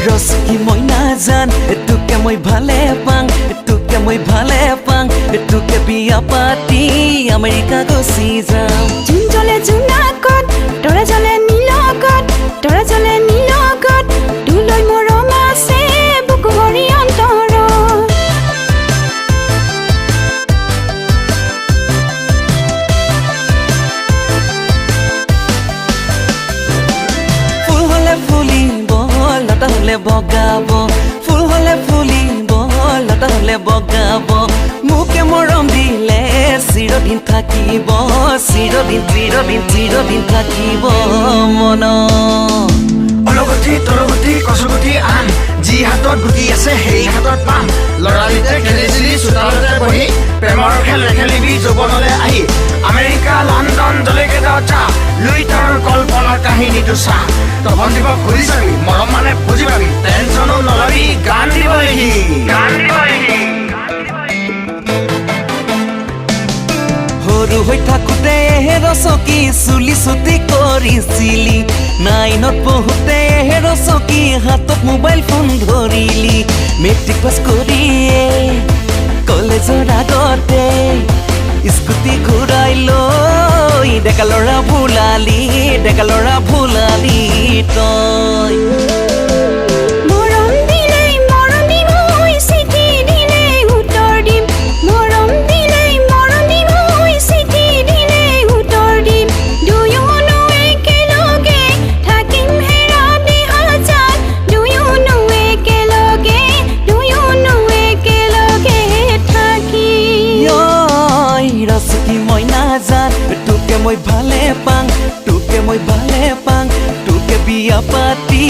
rosoki moina jan toke moi bhale pang toke moi bhale pang toke biya pati America gosi jam jun jole junakot tora jole nilokot tora jole nilokot duloi morom ase buku hori antoro ফুল হলে ফুলিব লতা হলে বগাব ফুল হলে ফুলিব লতা হলে বগাব মুকে মৰম দিলে চিৰদিন থাকিব চিৰদিন চিৰদিন চিৰদিন থাকিব মন অলগতি তৰগতি কচগতি আন যি হাতত গুটি আছে সেই হাতত পাম লৰালিতে খেলিছিলি চোতালতে বহি প্ৰেমৰ খেল নেখেলিবি যৌৱনলে আহি আমেৰিকা লণ্ডন জলেকে যা লুইতৰ কল্পনাৰ কাহিনীটো চা তখন দিব ঘূৰি যাবি মৰম মানে বুজি পাবি টেনচনো নলবি গান দিব লিখি গান দিব লিখি সৰু হৈ থাকোঁতে ৰচকি চুলি চুটি কৰিছিলি নাইনত পঢ়োঁতে ৰচকি হাতত মোবাইল ফোন ধৰিলি মেট্ৰিক পাছ কৰিয়ে কলেজৰ আগতে স্কুটি ঘূৰাই লৈ ডেকা ল'ৰা ভুলালি তই তোকে মই ভালে পাং তোকে মই ভালে পাং তোকে বিয়া পাতি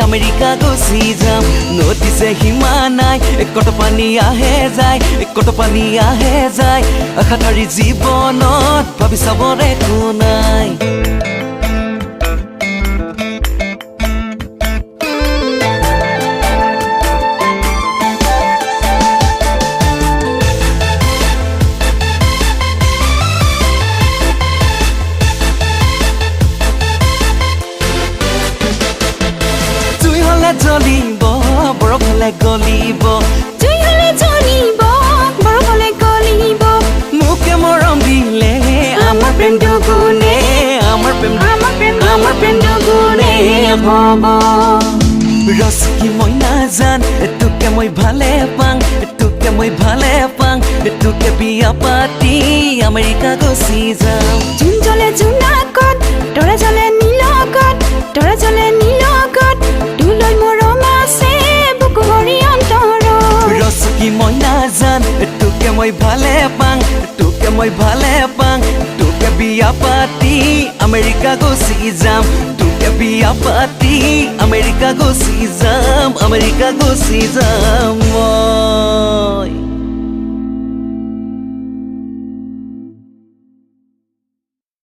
আমেৰিকা গুচি যাম নদীছে সীমা নাই কত পানী আহে যায় কত পানী আহে যায় আশাধাৰী জীৱনত ভাবি চাবৰ একো নাই জ্বলিব বৰফ হলে গলিব জুই হলে জ্বলিব বৰফ হলে গলিব মোকে মৰম দিলে আমাৰ প্ৰেম দুগুণে আমাৰ প্ৰেম দুগুণে হব ৰচকি মইনা জান তোকে মই ভালে পাং তোকে মই ভালে পাং তোকে বিয়া পাতি আমেৰিকা গুচি যাম জুন জলে জুনাকত তৰা জলে নীলকত তৰা জলে নীলকত দুলৈ মৰম আছে বুকু হৰি অন্তৰ ৰচকি মইনা জান তোকে মই ভালে পাং তোকে মই ভালে পাং তোকে বিয়া পাতি আমেৰিকা গুচি যাম তোকে বিয়া পাতি আমেৰিকা গুচি যাম মই